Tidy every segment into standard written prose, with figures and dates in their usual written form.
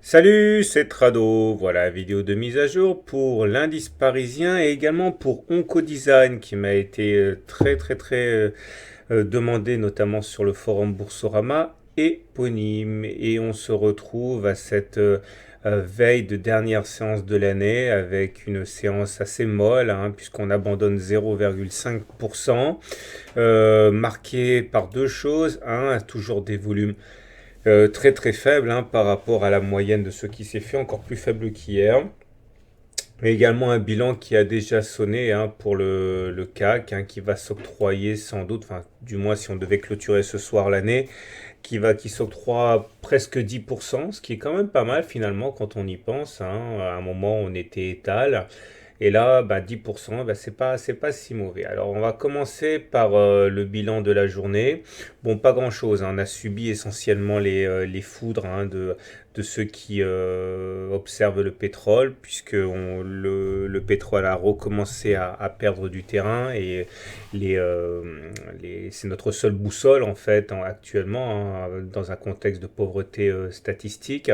Salut, c'est Trado. Voilà, vidéo de mise à jour pour l'indice parisien et également pour Oncodesign qui m'a été très demandé notamment sur le forum Boursorama éponyme. Et on se retrouve à cette veille de dernière séance de l'année avec une séance assez molle puisqu'on abandonne 0,5%, marquée par deux choses. Un, toujours des volumes très faible par rapport à la moyenne de ce qui s'est fait, encore plus faible qu'hier. Mais également un bilan qui a déjà sonné pour le CAC, qui va s'octroyer sans doute, enfin du moins si on devait clôturer ce soir l'année, qui s'octroie presque 10%, ce qui est quand même pas mal finalement quand on y pense. À un moment on était étal. Et là, 10%, c'est pas si mauvais. Alors, on va commencer par le bilan de la journée. Bon, pas grand-chose, hein. On a subi essentiellement les foudres de ceux qui observent le pétrole, puisque le pétrole a recommencé à perdre du terrain et les, euh, c'est notre seule boussole, en fait, actuellement, dans un contexte de pauvreté statistique.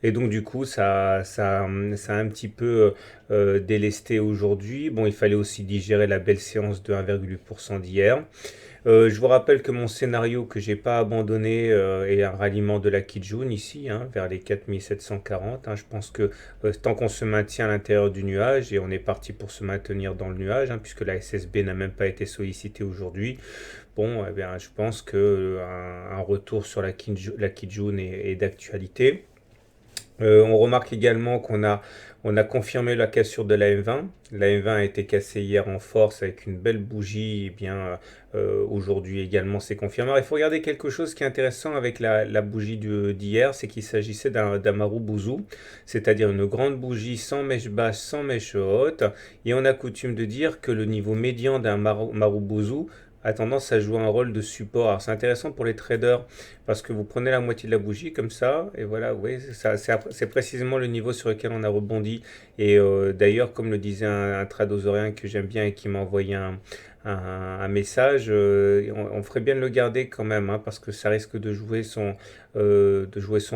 Et donc, du coup, ça a un petit peu délesté aujourd'hui. Bon, il fallait aussi digérer la belle séance de 1,8% d'hier. Je vous rappelle que mon scénario que j'ai pas abandonné est un ralliement de la Kijun ici, vers les 4740. Je pense que tant qu'on se maintient à l'intérieur du nuage, et on est parti pour se maintenir dans le nuage, puisque la SSB n'a même pas été sollicitée aujourd'hui, bon, eh bien, je pense que un retour sur la Kijun est d'actualité. On remarque également on a confirmé la cassure de la M20. La M20 a été cassée hier en force avec une belle bougie. Et bien, aujourd'hui également, c'est confirmé. Alors, il faut regarder quelque chose qui est intéressant avec la bougie d'hier, c'est qu'il s'agissait d'un Marubozu, c'est-à-dire une grande bougie sans mèche basse, sans mèche haute. Et on a coutume de dire que le niveau médian d'un Marubozu a tendance à jouer un rôle de support. Alors, c'est intéressant pour les traders parce que vous prenez la moitié de la bougie comme ça, et voilà, oui, c'est précisément le niveau sur lequel on a rebondi. Et d'ailleurs, comme le disait un tradosorien que j'aime bien et qui m'a envoyé un message, on ferait bien de le garder quand même, parce que ça risque de jouer son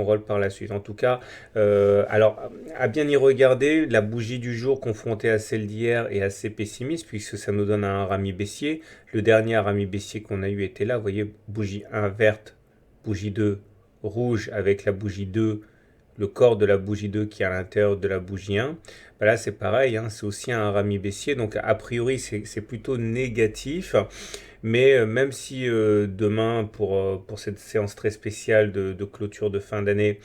rôle par la suite. En tout cas, alors, à bien y regarder, la bougie du jour confrontée à celle d'hier est assez pessimiste, puisque ça nous donne un rami baissier. Le dernier rami baissier qu'on a eu était là, vous voyez, bougie 1 verte, bougie 2 rouge avec la bougie 2, le corps de la bougie 2 qui est à l'intérieur de la bougie 1. Ben là c'est pareil, c'est aussi un rami baissier, donc a priori c'est plutôt négatif. Mais même si demain, pour cette séance très spéciale de clôture de fin d'année,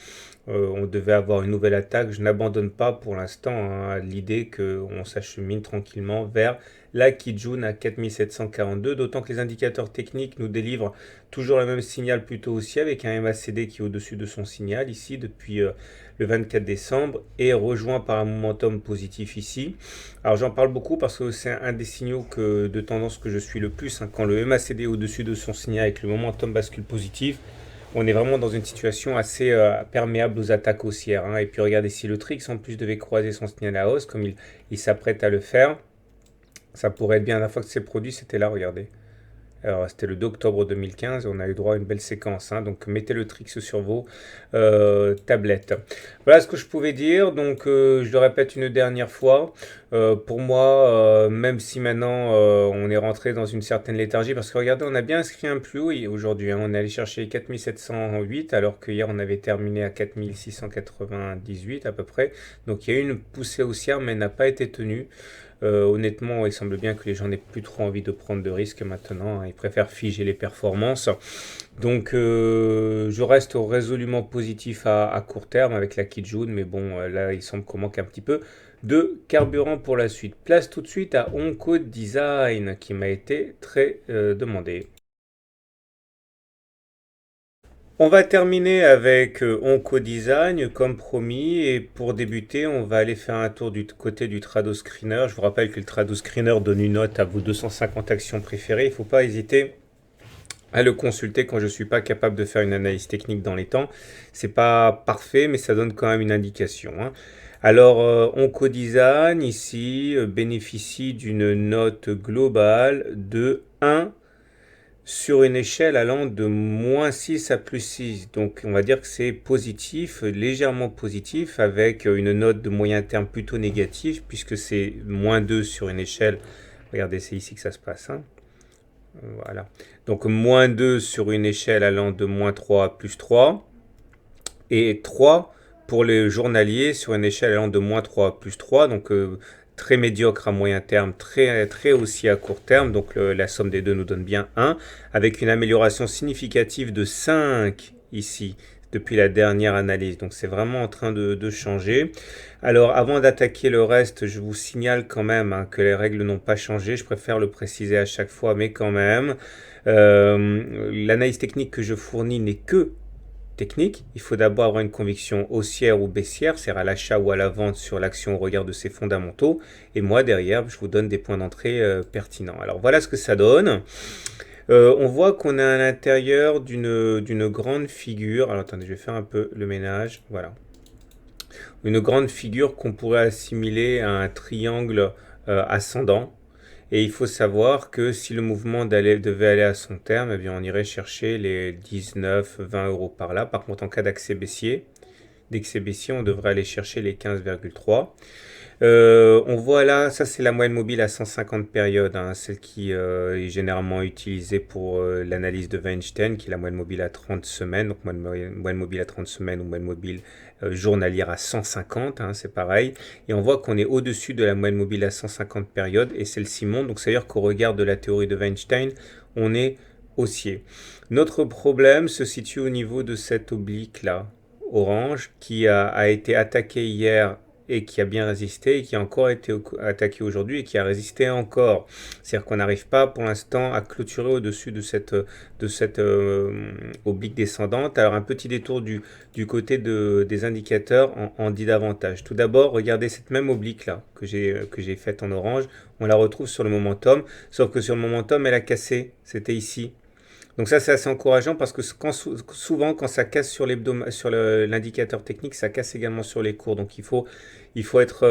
on devait avoir une nouvelle attaque, je n'abandonne pas pour l'instant l'idée qu'on s'achemine tranquillement vers la Kijun à 4742, d'autant que les indicateurs techniques nous délivrent toujours le même signal plutôt haussier avec un MACD qui est au-dessus de son signal ici depuis le 24 décembre et rejoint par un momentum positif ici. Alors j'en parle beaucoup parce que c'est un des signaux de tendance que je suis le plus. Quand le MACD est au-dessus de son signal avec le momentum bascule positif, on est vraiment dans une situation assez perméable aux attaques haussières. Et puis regardez, si le Trix en plus devait croiser son signal à hausse, comme il s'apprête à le faire, ça pourrait être bien. La fois que c'est produit, c'était là, regardez. Alors, c'était le 2 octobre 2015 et on a eu droit à une belle séquence. Donc, mettez le Trix sur vos tablettes. Voilà ce que je pouvais dire. Donc, je le répète une dernière fois. Pour moi, même si maintenant on est rentré dans une certaine léthargie, parce que regardez, on a bien inscrit un plus haut aujourd'hui. On est allé chercher 4708 alors qu'hier on avait terminé à 4698 à peu près. Donc, il y a eu une poussée haussière, mais elle n'a pas été tenue. Honnêtement, il semble bien que les gens n'aient plus trop envie de prendre de risques maintenant. Ils préfèrent figer les performances. Donc, je reste résolument positif à court terme avec la Kijun, mais bon, là, il semble qu'on manque un petit peu de carburant pour la suite. Place tout de suite à Oncodesign, qui m'a été très demandé. On va terminer avec Oncodesign comme promis et pour débuter on va aller faire un tour du côté du Trado Screener. Je vous rappelle que le Trado Screener donne une note à vos 250 actions préférées. Il ne faut pas hésiter à le consulter quand je ne suis pas capable de faire une analyse technique dans les temps. C'est pas parfait mais ça donne quand même une indication. Alors Oncodesign ici bénéficie d'une note globale de 1 sur une échelle allant de -6 à +6. Donc on va dire que c'est positif, légèrement positif, avec une note de moyen terme plutôt négative, puisque c'est -2 sur une échelle. Regardez, c'est ici que ça se passe, hein. Voilà. Donc -2 sur une échelle allant de -3 à +3. Et 3 pour les journaliers sur une échelle allant de -3 à +3. Donc très médiocre à moyen terme, très haussier à court terme. Donc la somme des deux nous donne bien 1, avec une amélioration significative de 5 ici depuis la dernière analyse. Donc c'est vraiment en train de changer. Alors avant d'attaquer le reste, je vous signale quand même, hein, que les règles n'ont pas changé. Je préfère le préciser à chaque fois, mais quand même. L'analyse technique que je fournis n'est que technique. Il faut d'abord avoir une conviction haussière ou baissière, c'est-à-dire à l'achat ou à la vente sur l'action au regard de ses fondamentaux. Et moi, derrière, je vous donne des points d'entrée pertinents. Alors voilà ce que ça donne. On voit qu'on est à l'intérieur d'une grande figure. Alors attendez, je vais faire un peu le ménage. Voilà. Une grande figure qu'on pourrait assimiler à un triangle ascendant. Et il faut savoir que si le mouvement devait aller à son terme, eh bien on irait chercher les 19-20 euros par là. Par contre, en cas d'accès baissier, on devrait aller chercher les 15,3. On voit là, ça c'est la moyenne mobile à 150 périodes, hein, celle qui est généralement utilisée pour l'analyse de Weinstein, qui est la moyenne mobile à 30 semaines, donc moyenne mobile à 30 semaines ou moyenne mobile journalière à 150, hein, c'est pareil. Et on voit qu'on est au-dessus de la moyenne mobile à 150 périodes, et celle-ci monte, donc ça veut dire qu'au regard de la théorie de Weinstein, on est haussier. Notre problème se situe au niveau de cette oblique là, orange, qui a été attaquée hier et qui a bien résisté et qui a encore été attaqué aujourd'hui et qui a résisté encore. C'est-à-dire qu'on n'arrive pas pour l'instant à clôturer au-dessus de cette oblique descendante. Alors un petit détour du côté des indicateurs en dit davantage. Tout d'abord, regardez cette même oblique là que j'ai faite en orange. On la retrouve sur le momentum, sauf que sur le momentum, elle a cassé. C'était ici. Donc ça, c'est assez encourageant parce que souvent, quand ça casse sur l'indicateur technique, ça casse également sur les cours. Donc il faut être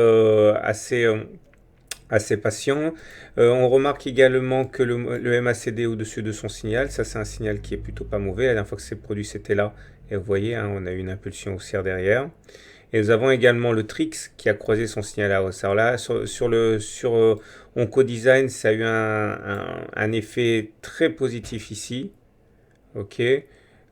assez patient. On remarque également que le MACD est au-dessus de son signal. Ça, c'est un signal qui est plutôt pas mauvais. La dernière fois que c'est produit, c'était là. Et vous voyez, hein, on a eu une impulsion haussière derrière. Et nous avons également le Trix qui a croisé son signal à hausse. Alors là, sur OncoDesign, ça a eu un effet très positif ici. Ok.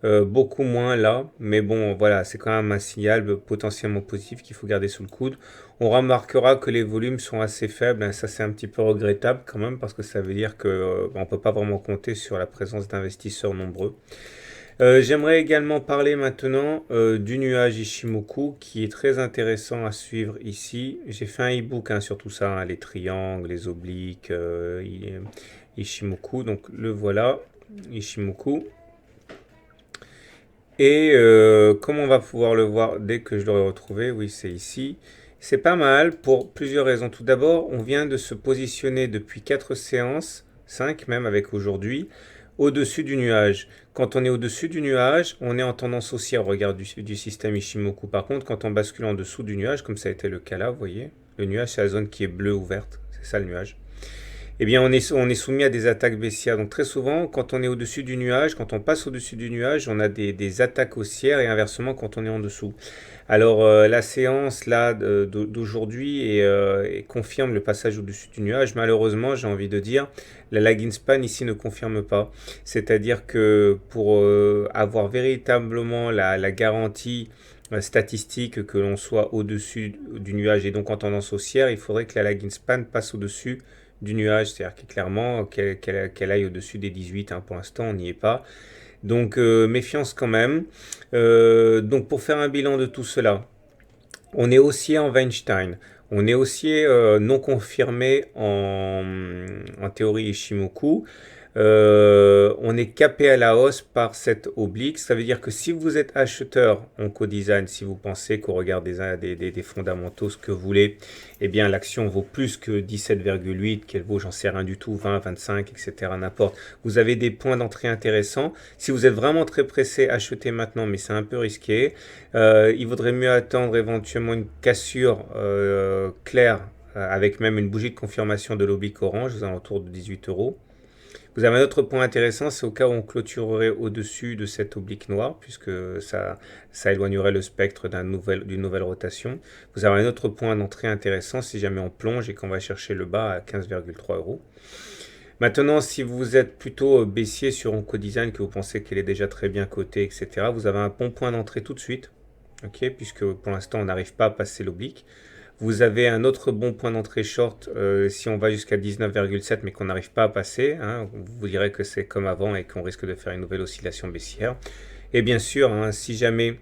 Beaucoup moins là, mais bon, voilà, c'est quand même un signal potentiellement positif qu'il faut garder sous le coude. On remarquera que les volumes sont assez faibles, hein, ça c'est un petit peu regrettable quand même, parce que ça veut dire que on peut pas vraiment compter sur la présence d'investisseurs nombreux. J'aimerais également parler maintenant du nuage Ishimoku, qui est très intéressant à suivre ici. J'ai fait un e-book, hein, sur tout ça, hein, les triangles, les obliques, Ishimoku, donc le voilà, Ishimoku. Et comme on va pouvoir le voir dès que je l'aurai retrouvé, oui, c'est ici. C'est pas mal pour plusieurs raisons. Tout d'abord, on vient de se positionner depuis 4 séances, 5 même avec aujourd'hui, au-dessus du nuage. Quand on est au-dessus du nuage, on est en tendance haussière au regard du système Ishimoku. Par contre, quand on bascule en dessous du nuage, comme ça a été le cas là, vous voyez, le nuage, c'est la zone qui est bleue ou verte. C'est ça le nuage. Eh bien, on est soumis à des attaques baissières. Donc très souvent, quand on est au-dessus du nuage, quand on passe au-dessus du nuage, on a des attaques haussières et inversement quand on est en dessous. Alors la séance là d'aujourd'hui confirme le passage au-dessus du nuage. Malheureusement, j'ai envie de dire, la lagging span ici ne confirme pas. C'est-à-dire que pour avoir véritablement la garantie statistique que l'on soit au-dessus du nuage et donc en tendance haussière, il faudrait que la lagging span passe au-dessus du nuage, c'est-à-dire clairement qu'elle aille au-dessus des 18, hein. Pour l'instant, on n'y est pas. Donc, méfiance quand même. Donc, pour faire un bilan de tout cela, on est haussier en Weinstein, on est haussier non confirmé en théorie Ishimoku. On est capé à la hausse par cette oblique. Ça veut dire que si vous êtes acheteur en co-design, si vous pensez qu'au regard des fondamentaux, ce que vous voulez, eh bien l'action vaut plus que 17,8, qu'elle vaut, j'en sais rien du tout, 20, 25, etc. N'importe. Vous avez des points d'entrée intéressants. Si vous êtes vraiment très pressé, achetez maintenant, mais c'est un peu risqué. Il vaudrait mieux attendre éventuellement une cassure claire avec même une bougie de confirmation de l'oblique orange aux alentours de 18 euros. Vous avez un autre point intéressant, c'est au cas où on clôturerait au-dessus de cette oblique noire, puisque ça éloignerait le spectre d'une nouvelle rotation. Vous avez un autre point d'entrée intéressant si jamais on plonge et qu'on va chercher le bas à 15,3 euros. Maintenant, si vous êtes plutôt baissier sur OncoDesign, que vous pensez qu'elle est déjà très bien cotée, etc., vous avez un bon point d'entrée tout de suite, ok, puisque pour l'instant on n'arrive pas à passer l'oblique. Vous avez un autre bon point d'entrée short si on va jusqu'à 19,7 mais qu'on n'arrive pas à passer. Hein, vous direz que c'est comme avant et qu'on risque de faire une nouvelle oscillation baissière. Et bien sûr, hein, si jamais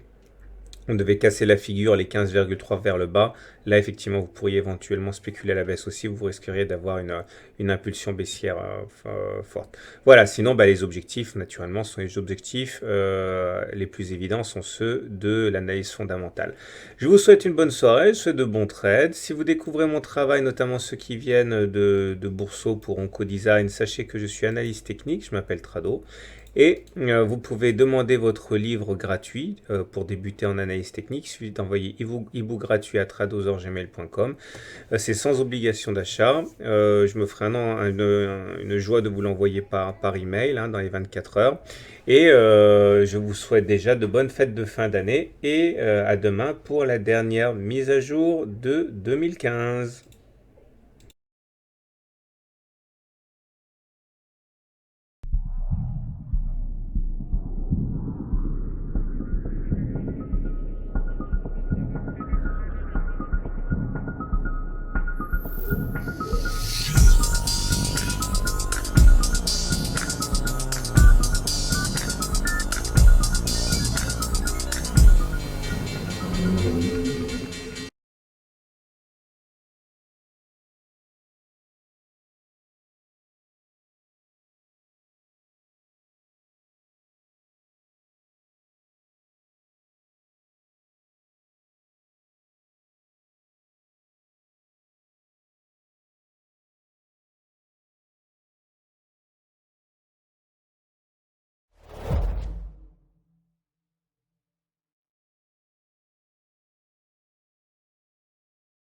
on devait casser la figure, les 15,3 vers le bas, là effectivement vous pourriez éventuellement spéculer à la baisse aussi, vous risqueriez d'avoir une impulsion baissière forte. Voilà, sinon les objectifs naturellement sont les objectifs les plus évidents sont ceux de l'analyse fondamentale. Je vous souhaite une bonne soirée, je vous souhaite de bons trades. Si vous découvrez mon travail, notamment ceux qui viennent de Bourseau pour OncoDesign, sachez que je suis analyste technique, je m'appelle Trado. Et vous pouvez demander votre livre gratuit pour débuter en analyse technique. Il suffit d'envoyer e-book gratuit à trado@gmail.com. C'est sans obligation d'achat. Je me ferai une joie de vous l'envoyer par email dans les 24 heures. Et je vous souhaite déjà de bonnes fêtes de fin d'année et à demain pour la dernière mise à jour de 2015.